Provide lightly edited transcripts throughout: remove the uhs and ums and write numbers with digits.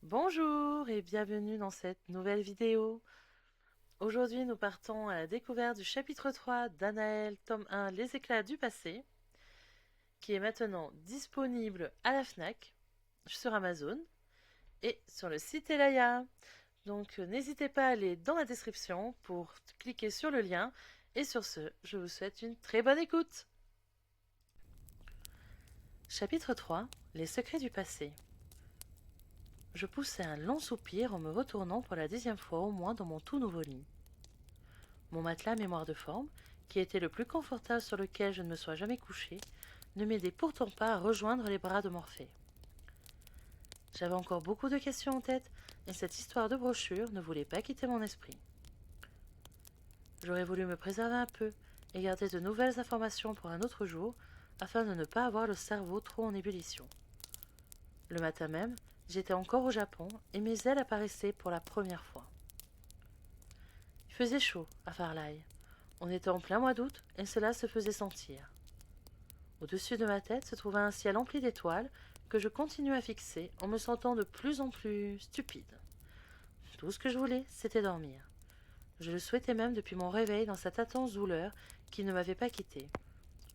Bonjour et bienvenue dans cette nouvelle vidéo. Aujourd'hui, nous partons à la découverte du chapitre 3 d'Anaël, tome 1, Les éclats du passé, qui est maintenant disponible à la FNAC, sur Amazon et sur le site Elaya. Donc n'hésitez pas à aller dans la description pour cliquer sur le lien. Et sur ce, je vous souhaite une très bonne écoute. Chapitre 3, Les secrets du passé. Je poussai un long soupir en me retournant pour la 10e fois au moins dans mon tout nouveau lit. Mon matelas mémoire de forme, qui était le plus confortable sur lequel je ne me sois jamais couché, ne m'aidait pourtant pas à rejoindre les bras de Morphée. J'avais encore beaucoup de questions en tête, et cette histoire de brochure ne voulait pas quitter mon esprit. J'aurais voulu me préserver un peu et garder de nouvelles informations pour un autre jour, afin de ne pas avoir le cerveau trop en ébullition. Le matin même, j'étais encore au Japon, et mes ailes apparaissaient pour la première fois. Il faisait chaud à Farley. On était en plein mois d'août, et cela se faisait sentir. Au-dessus de ma tête se trouvait un ciel empli d'étoiles que je continuais à fixer en me sentant de plus en plus stupide. Tout ce que je voulais, c'était dormir. Je le souhaitais même depuis mon réveil dans cette intense douleur qui ne m'avait pas quitté.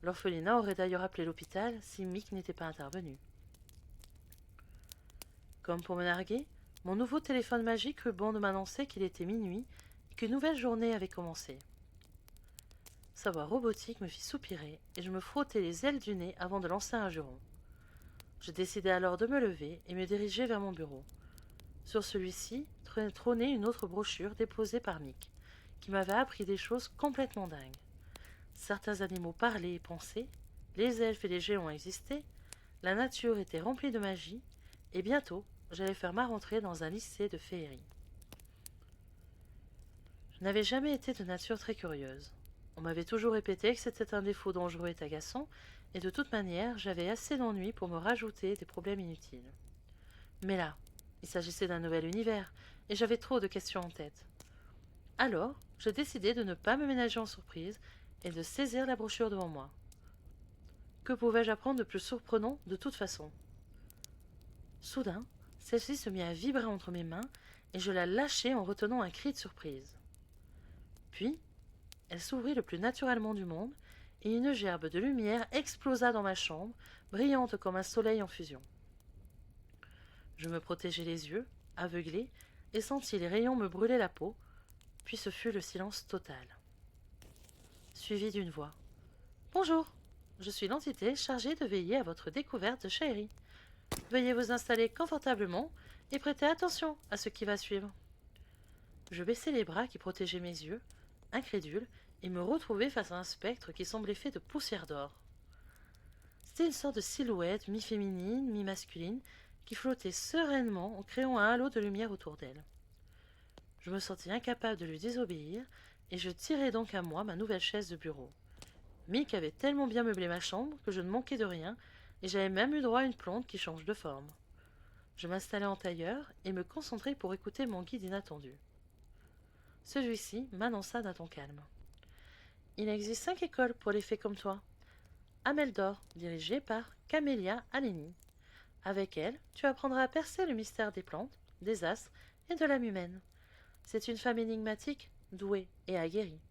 L'orphelinat aurait d'ailleurs appelé l'hôpital si Mick n'était pas intervenu. Comme pour me narguer, mon nouveau téléphone magique crut bon de m'annoncer qu'il était minuit et qu'une nouvelle journée avait commencé. Sa voix robotique me fit soupirer et je me frottai les ailes du nez avant de lancer un juron. Je décidai alors de me lever et me diriger vers mon bureau. Sur celui-ci trônait une autre brochure déposée par Mick, qui m'avait appris des choses complètement dingues. Certains animaux parlaient et pensaient, les elfes et les géants existaient, la nature était remplie de magie, et bientôt j'allais faire ma rentrée dans un lycée de féerie. Je n'avais jamais été de nature très curieuse. On m'avait toujours répété que c'était un défaut dangereux et agaçant, et de toute manière, j'avais assez d'ennuis pour me rajouter des problèmes inutiles. Mais là, il s'agissait d'un nouvel univers, et j'avais trop de questions en tête. Alors, je décidai de ne pas me ménager en surprise et de saisir la brochure devant moi. Que pouvais-je apprendre de plus surprenant de toute façon? Soudain, celle-ci se mit à vibrer entre mes mains, et je la lâchai en retenant un cri de surprise. Puis, elle s'ouvrit le plus naturellement du monde, et une gerbe de lumière explosa dans ma chambre, brillante comme un soleil en fusion. Je me protégeai les yeux, aveuglé, et sentis les rayons me brûler la peau, puis ce fut le silence total. Suivi d'une voix. Bonjour, je suis l'entité chargée de veiller à votre découverte de Shairi. Veuillez vous installer confortablement et prêter attention à ce qui va suivre. Je baissai les bras qui protégeaient mes yeux, incrédule, et me retrouvai face à un spectre qui semblait fait de poussière d'or. C'était une sorte de silhouette mi-féminine, mi-masculine, qui flottait sereinement en créant un halo de lumière autour d'elle. Je me sentis incapable de lui désobéir, et je tirai donc à moi ma nouvelle chaise de bureau. Mick avait tellement bien meublé ma chambre que je ne manquais de rien, et j'avais même eu droit à une plante qui change de forme. Je m'installai en tailleur et me concentrai pour écouter mon guide inattendu. Celui-ci m'annonça d'un ton calme. Il existe 5 écoles pour les fées comme toi. Ameldor, dirigée par Camélia Aleni. Avec elle, tu apprendras à percer le mystère des plantes, des astres et de l'âme humaine. C'est une femme énigmatique, douée et aguerrie.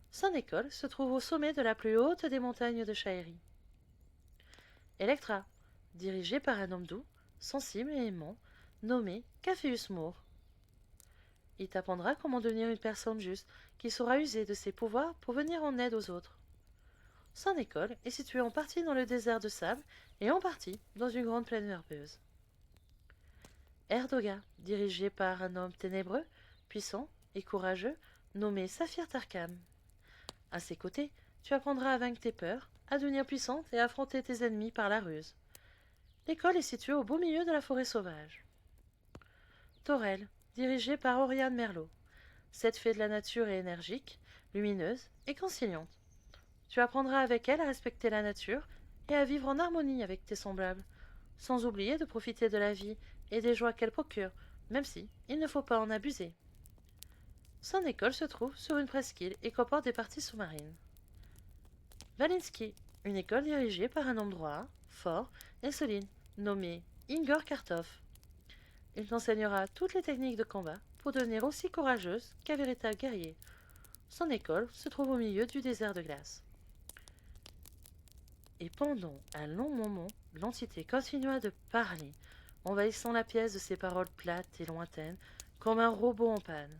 Son école se trouve au sommet de la plus haute des montagnes de Shaeri. Electra, dirigée par un homme doux, sensible et aimant, nommé Capheus Moore. Il t'apprendra comment devenir une personne juste, qui saura user de ses pouvoirs pour venir en aide aux autres. Son école est située en partie dans le désert de sable et en partie dans une grande plaine herbeuse. Erdoga, dirigé par un homme ténébreux, puissant et courageux, nommé Saphir Tarkam. À ses côtés, tu apprendras à vaincre tes peurs, à devenir puissante et à affronter tes ennemis par la ruse. L'école est située au beau milieu de la forêt sauvage. Torel, dirigée par Oriane Merlot. Cette fée de la nature est énergique, lumineuse et conciliante. Tu apprendras avec elle à respecter la nature et à vivre en harmonie avec tes semblables, sans oublier de profiter de la vie et des joies qu'elle procure, même si il ne faut pas en abuser. Son école se trouve sur une presqu'île et comporte des parties sous-marines. Valinsky, une école dirigée par un homme droit, fort et solide, nommé Ingor Kartov. Il t'enseignera toutes les techniques de combat pour devenir aussi courageuse qu'un véritable guerrier. Son école se trouve au milieu du désert de glace. Et pendant un long moment, l'entité continua de parler, envahissant la pièce de ses paroles plates et lointaines, comme un robot en panne.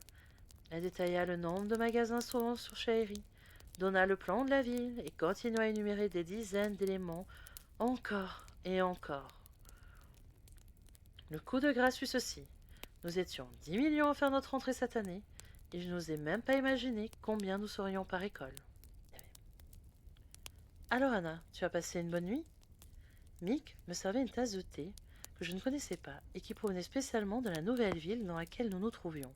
Elle détailla le nombre de magasins souvent sur Shairi, donna le plan de la ville et continua à énumérer des dizaines d'éléments, encore et encore. Le coup de grâce fut ceci. Nous étions 10 millions à faire notre entrée cette année, et je n'osais même pas imaginer combien nous serions par école. Alors Anna, tu as passé une bonne nuit? Mick me servait une tasse de thé que je ne connaissais pas et qui provenait spécialement de la nouvelle ville dans laquelle nous nous trouvions.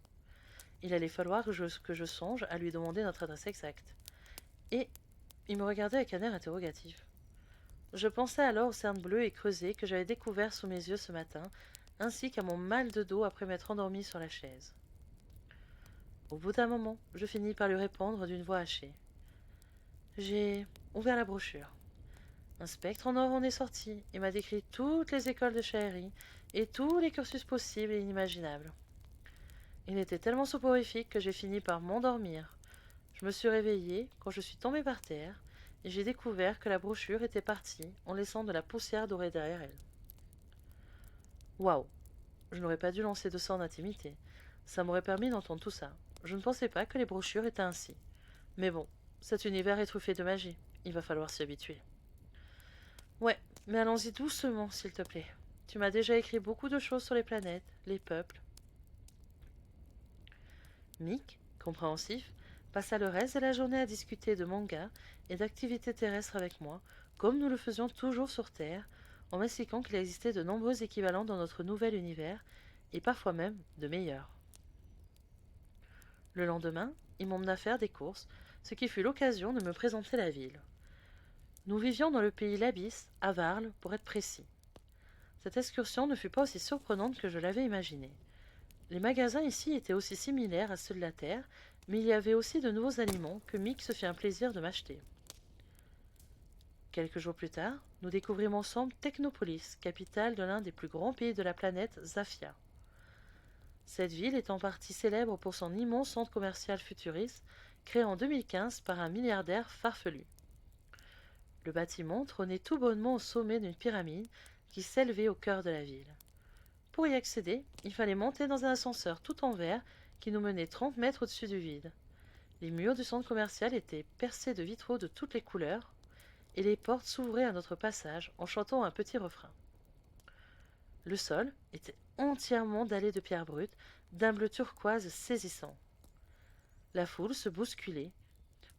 Il allait falloir que je songe à lui demander notre adresse exacte. Et il me regardait avec un air interrogatif. Je pensais alors aux cernes bleues et creusées que j'avais découvertes sous mes yeux ce matin, ainsi qu'à mon mal de dos après m'être endormi sur la chaise. Au bout d'un moment, je finis par lui répondre d'une voix hachée. J'ai ouvert la brochure. Un spectre en or en est sorti et m'a décrit toutes les écoles de Shairi et tous les cursus possibles et inimaginables. Il était tellement soporifique que j'ai fini par m'endormir. Je me suis réveillée quand je suis tombée par terre et j'ai découvert que la brochure était partie en laissant de la poussière dorée derrière elle. Waouh! Je n'aurais pas dû lancer de sorts d'intimité. Ça m'aurait permis d'entendre tout ça. Je ne pensais pas que les brochures étaient ainsi. Mais bon, cet univers est truffé de magie. Il va falloir s'y habituer. Ouais, mais allons-y doucement, s'il te plaît. Tu m'as déjà écrit beaucoup de choses sur les planètes, les peuples. Mick, compréhensif, passa le reste de la journée à discuter de manga et d'activités terrestres avec moi, comme nous le faisions toujours sur Terre, en m'expliquant qu'il existait de nombreux équivalents dans notre nouvel univers, et parfois même de meilleurs. Le lendemain, il m'emmena faire des courses, ce qui fut l'occasion de me présenter la ville. Nous vivions dans le pays Labis, à Varles, pour être précis. Cette excursion ne fut pas aussi surprenante que je l'avais imaginé. Les magasins ici étaient aussi similaires à ceux de la Terre, mais il y avait aussi de nouveaux aliments que Mick se fit un plaisir de m'acheter. Quelques jours plus tard, nous découvrîmes ensemble Technopolis, capitale de l'un des plus grands pays de la planète, Zafia. Cette ville est en partie célèbre pour son immense centre commercial futuriste, créé en 2015 par un milliardaire farfelu. Le bâtiment trônait tout bonnement au sommet d'une pyramide qui s'élevait au cœur de la ville. Pour y accéder, il fallait monter dans un ascenseur tout en verre qui nous menait 30 mètres au-dessus du vide. Les murs du centre commercial étaient percés de vitraux de toutes les couleurs, et les portes s'ouvraient à notre passage en chantant un petit refrain. Le sol était entièrement dallé de pierres brutes, d'un bleu turquoise saisissant. La foule se bousculait.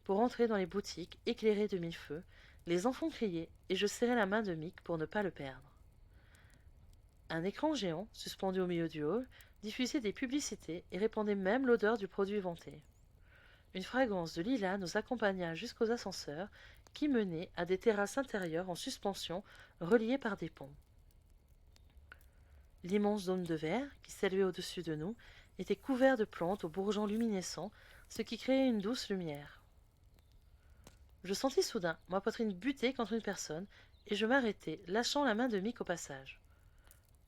Pour entrer dans les boutiques éclairées de mille feux, les enfants criaient et je serrais la main de Mick pour ne pas le perdre. Un écran géant, suspendu au milieu du hall, diffusait des publicités et répandait même l'odeur du produit vanté. Une fragrance de lilas nous accompagna jusqu'aux ascenseurs qui menaient à des terrasses intérieures en suspension reliées par des ponts. L'immense dôme de verre, qui s'élevait au-dessus de nous, était couvert de plantes aux bourgeons luminescents, ce qui créait une douce lumière. Je sentis soudain ma poitrine buter contre une personne, et je m'arrêtai, lâchant la main de Mick au passage.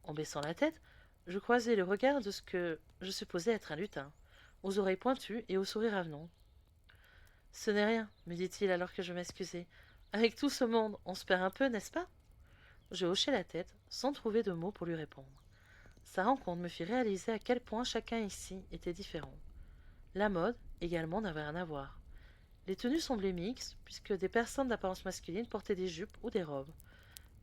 En baissant la tête, je croisai le regard de ce que je supposais être un lutin, aux oreilles pointues et au sourire avenant. « Ce n'est rien, me dit-il alors que je m'excusai. Avec tout ce monde, on se perd un peu, n'est-ce pas ?» Je hochai la tête, sans trouver de mots pour lui répondre. Sa rencontre me fit réaliser à quel point chacun ici était différent. La mode, également, n'avait rien à voir. Les tenues semblaient mixtes, puisque des personnes d'apparence masculine portaient des jupes ou des robes.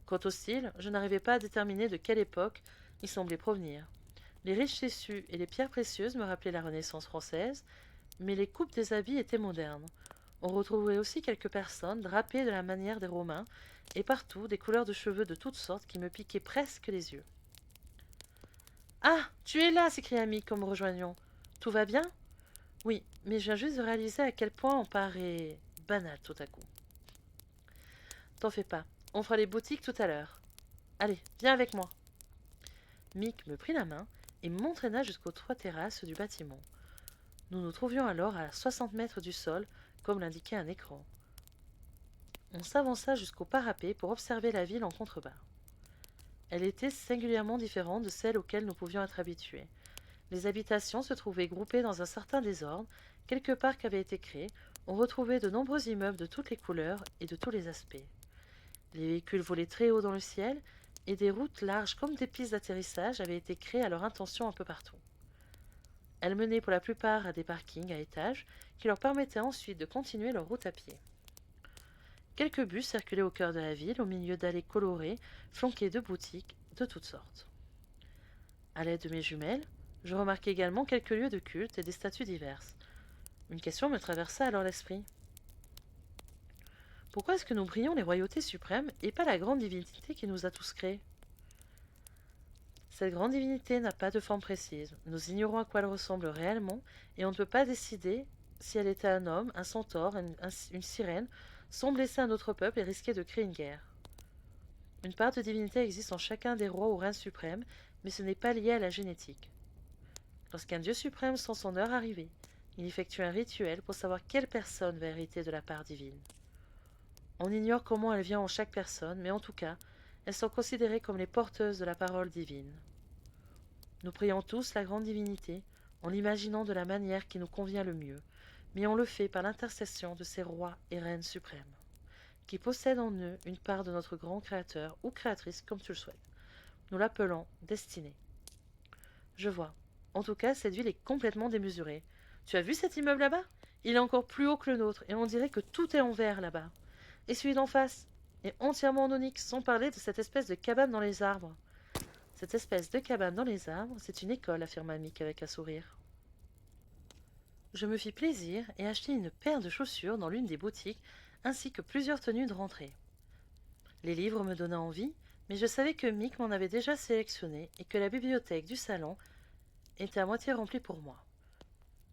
Quant au style, je n'arrivais pas à déterminer de quelle époque il semblait provenir. Les riches tissus et les pierres précieuses me rappelaient la Renaissance française, mais les coupes des habits étaient modernes. On retrouvait aussi quelques personnes drapées de la manière des Romains, et partout des couleurs de cheveux de toutes sortes qui me piquaient presque les yeux. « Ah, tu es là !» s'écria Mick en me rejoignant. « Tout va bien ?»« Oui, mais je viens juste de réaliser à quel point on paraît banal tout à coup. »« T'en fais pas, on fera les boutiques tout à l'heure. Allez, viens avec moi. » Mick me prit la main et m'entraîna jusqu'aux 3 terrasses du bâtiment. Nous nous trouvions alors à 60 mètres du sol, comme l'indiquait un écran. On s'avança jusqu'au parapet pour observer la ville en contrebas. Elle était singulièrement différente de celles auxquelles nous pouvions être habitués. Les habitations se trouvaient groupées dans un certain désordre, quelques parcs avaient été créés, on retrouvait de nombreux immeubles de toutes les couleurs et de tous les aspects. Les véhicules volaient très haut dans le ciel, et des routes larges comme des pistes d'atterrissage avaient été créées à leur intention un peu partout. Elles menaient pour la plupart à des parkings à étages qui leur permettaient ensuite de continuer leur route à pied. Quelques bus circulaient au cœur de la ville, au milieu d'allées colorées, flanquées de boutiques de toutes sortes. À l'aide de mes jumelles, je remarquai également quelques lieux de culte et des statues diverses. Une question me traversa alors l'esprit. Pourquoi est-ce que nous prions les royautés suprêmes et pas la grande divinité qui nous a tous créés? Cette grande divinité n'a pas de forme précise. Nous ignorons à quoi elle ressemble réellement et on ne peut pas décider si elle était un homme, un centaure, une sirène, sans blesser un autre peuple et risquer de créer une guerre. Une part de divinité existe en chacun des rois ou reines suprêmes, mais ce n'est pas lié à la génétique. Lorsqu'un dieu suprême sent son heure arriver, il effectue un rituel pour savoir quelle personne va hériter de la part divine. On ignore comment elle vient en chaque personne, mais en tout cas, elles sont considérées comme les porteuses de la parole divine. Nous prions tous la grande divinité en l'imaginant de la manière qui nous convient le mieux, mais on le fait par l'intercession de ces rois et reines suprêmes, qui possèdent en eux une part de notre grand créateur ou créatrice comme tu le souhaites. Nous l'appelons destinée. Je vois. En tout cas, cette ville est complètement démesurée. Tu as vu cet immeuble là-bas? Il est encore plus haut que le nôtre, et on dirait que tout est en verre là-bas. Et celui d'en face est entièrement en onyx, sans parler de cette espèce de cabane dans les arbres. Cette espèce de cabane dans les arbres, c'est une école, affirma Mick avec un sourire. Je me fis plaisir et achetai une paire de chaussures dans l'une des boutiques, ainsi que plusieurs tenues de rentrée. Les livres me donnaient envie, mais je savais que Mick m'en avait déjà sélectionné et que la bibliothèque du salon était à moitié remplie pour moi.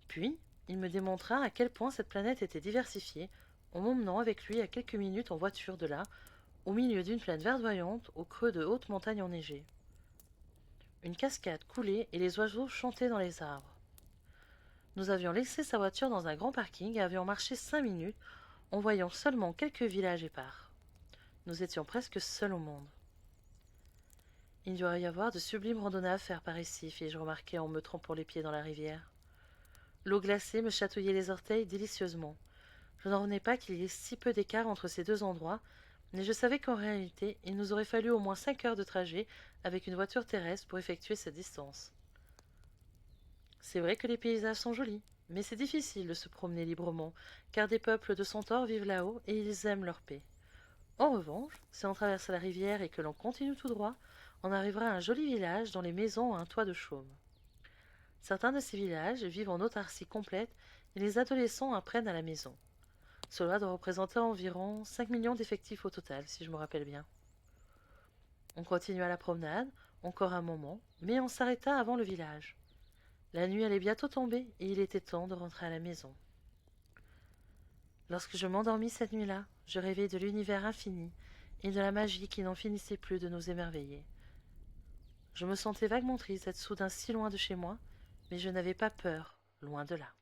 Puis, il me démontra à quel point cette planète était diversifiée, en m'emmenant avec lui à quelques minutes en voiture de là, au milieu d'une plaine verdoyante, au creux de hautes montagnes enneigées. Une cascade coulait et les oiseaux chantaient dans les arbres. Nous avions laissé sa voiture dans un grand parking et avions marché 5 minutes en voyant seulement quelques villages épars. Nous étions presque seuls au monde. Il doit y avoir de sublimes randonnées à faire par ici, fis-je remarquer en me trempant les pieds dans la rivière. L'eau glacée me chatouillait les orteils délicieusement. Je n'en revenais pas qu'il y ait si peu d'écart entre ces deux endroits, mais je savais qu'en réalité, il nous aurait fallu au moins 5 heures de trajet avec une voiture terrestre pour effectuer cette distance. C'est vrai que les paysages sont jolis, mais c'est difficile de se promener librement, car des peuples de centaures vivent là-haut et ils aiment leur paix. En revanche, si on traverse la rivière et que l'on continue tout droit, on arrivera à un joli village dont les maisons ont un toit de chaume. Certains de ces villages vivent en autarcie complète et les adolescents apprennent à la maison. Cela doit représenter environ 5 millions d'effectifs au total, si je me rappelle bien. On continua la promenade, encore un moment, mais on s'arrêta avant le village. La nuit allait bientôt tomber et il était temps de rentrer à la maison. Lorsque je m'endormis cette nuit-là, je rêvais de l'univers infini et de la magie qui n'en finissait plus de nous émerveiller. Je me sentais vaguement triste d'être soudain si loin de chez moi, mais je n'avais pas peur, loin de là.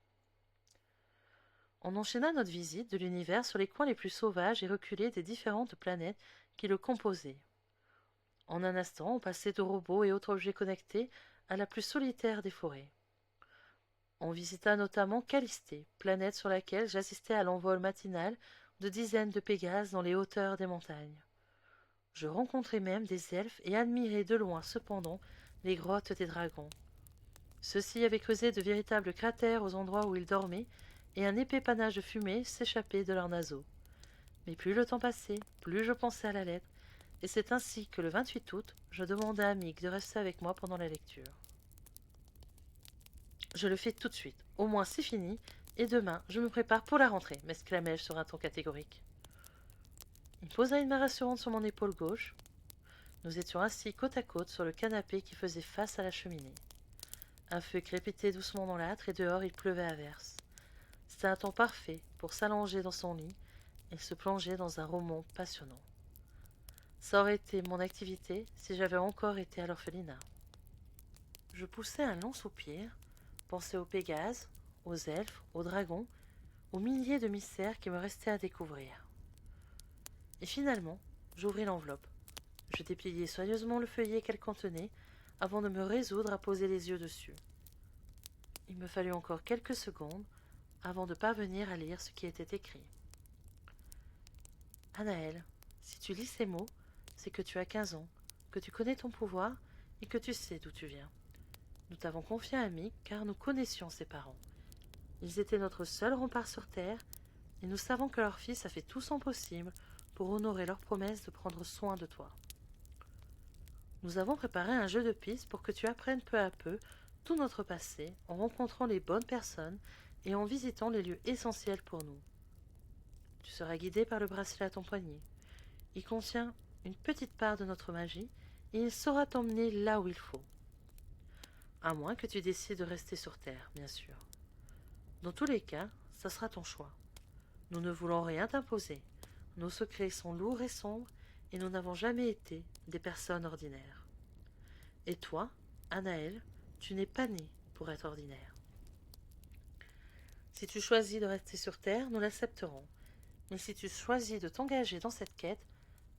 On enchaîna notre visite de l'univers sur les coins les plus sauvages et reculés des différentes planètes qui le composaient. En un instant, on passait de robots et autres objets connectés à la plus solitaire des forêts. On visita notamment Callisté, planète sur laquelle j'assistais à l'envol matinal de dizaines de Pégases dans les hauteurs des montagnes. Je rencontrai même des elfes et admirai de loin cependant les grottes des dragons. Ceux-ci avaient creusé de véritables cratères aux endroits où ils dormaient, et un épais panache de fumée s'échappait de leurs naseaux. Mais plus le temps passait, plus je pensais à la lettre, et c'est ainsi que le 28 août, je demandai à Mick de rester avec moi pendant la lecture. Je le fais tout de suite, au moins c'est fini, et demain je me prépare pour la rentrée, m'exclamai-je sur un ton catégorique. Il posa une main rassurante sur mon épaule gauche. Nous étions assis côte à côte sur le canapé qui faisait face à la cheminée. Un feu crépitait doucement dans l'âtre et dehors il pleuvait à verse. C'était un temps parfait pour s'allonger dans son lit et se plonger dans un roman passionnant. Ça aurait été mon activité si j'avais encore été à l'orphelinat. Je poussai un long soupir, pensai aux Pégases, aux elfes, aux dragons, aux milliers de mystères qui me restaient à découvrir. Et finalement, j'ouvris l'enveloppe. Je dépliai soigneusement le feuillet qu'elle contenait avant de me résoudre à poser les yeux dessus. Il me fallut encore quelques secondes avant de parvenir à lire ce qui était écrit. Anaël, si tu lis ces mots, c'est que tu as 15 ans, que tu connais ton pouvoir et que tu sais d'où tu viens. Nous t'avons confié à Mick car nous connaissions ses parents. Ils étaient notre seul rempart sur terre et nous savons que leur fils a fait tout son possible pour honorer leur promesse de prendre soin de toi. Nous avons préparé un jeu de pistes pour que tu apprennes peu à peu tout notre passé en rencontrant les bonnes personnes et en visitant les lieux essentiels pour nous. Tu seras guidé par le bracelet à ton poignet. Il contient une petite part de notre magie et il saura t'emmener là où il faut. À moins que tu décides de rester sur Terre, bien sûr. Dans tous les cas, ça sera ton choix. Nous ne voulons rien t'imposer. Nos secrets sont lourds et sombres et nous n'avons jamais été des personnes ordinaires. Et toi, Anaël, tu n'es pas née pour être ordinaire. Si tu choisis de rester sur Terre, nous l'accepterons. Mais si tu choisis de t'engager dans cette quête,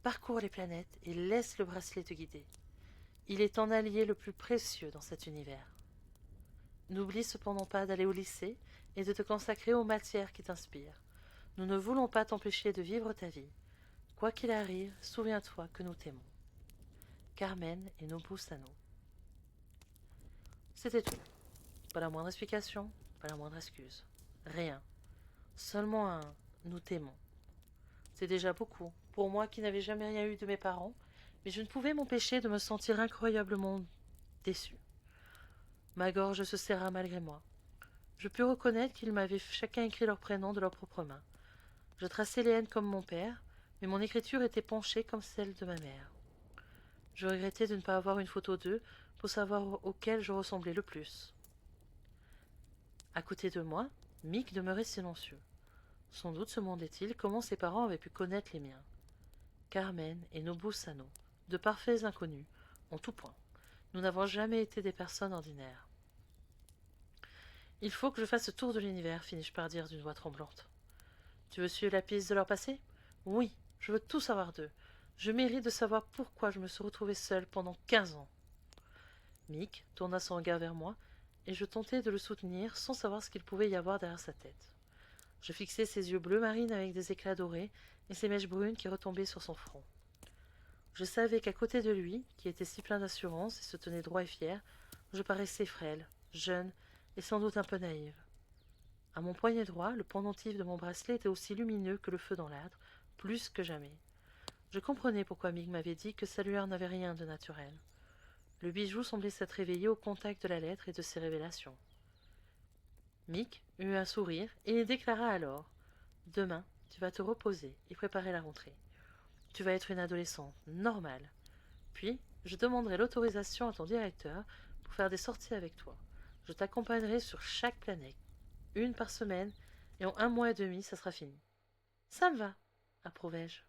parcours les planètes et laisse le bracelet te guider. Il est ton allié le plus précieux dans cet univers. N'oublie cependant pas d'aller au lycée et de te consacrer aux matières qui t'inspirent. Nous ne voulons pas t'empêcher de vivre ta vie. Quoi qu'il arrive, souviens-toi que nous t'aimons. Carmen et Nobu Sano. C'était tout. Pas la moindre explication, pas la moindre excuse. Rien. Seulement un « nous t'aimons ». C'est déjà beaucoup, pour moi qui n'avais jamais rien eu de mes parents, mais je ne pouvais m'empêcher de me sentir incroyablement déçue. Ma gorge se serra malgré moi. Je pus reconnaître qu'ils m'avaient chacun écrit leur prénom de leurs propres mains. Je traçais les N comme mon père, mais mon écriture était penchée comme celle de ma mère. Je regrettais de ne pas avoir une photo d'eux pour savoir auquel je ressemblais le plus. À côté de moi, Mick demeurait silencieux. Sans doute se demandait-il comment ses parents avaient pu connaître les miens. Carmen et Nobu Sano, de parfaits inconnus, en tout point. Nous n'avons jamais été des personnes ordinaires. Il faut que je fasse le tour de l'univers, finis-je par dire d'une voix tremblante. Tu veux suivre la piste de leur passé? Oui, je veux tout savoir d'eux. Je mérite de savoir pourquoi je me suis retrouvée seule pendant 15 ans. Mick tourna son regard vers moi, et je tentai de le soutenir sans savoir ce qu'il pouvait y avoir derrière sa tête. Je fixai ses yeux bleu marine avec des éclats dorés et ses mèches brunes qui retombaient sur son front. Je savais qu'à côté de lui, qui était si plein d'assurance et se tenait droit et fier, je paraissais frêle, jeune et sans doute un peu naïve. À mon poignet droit, le pendentif de mon bracelet était aussi lumineux que le feu dans l'âtre, plus que jamais. Je comprenais pourquoi Mick m'avait dit que sa lueur n'avait rien de naturel. Le bijou semblait s'être réveillé au contact de la lettre et de ses révélations. Mick eut un sourire et déclara alors « Demain, tu vas te reposer et préparer la rentrée. Tu vas être une adolescente normale. Puis, je demanderai l'autorisation à ton directeur pour faire des sorties avec toi. Je t'accompagnerai sur chaque planète, une par semaine, et en 1 mois et demi, ça sera fini. » « Ça me va, approuvai-je.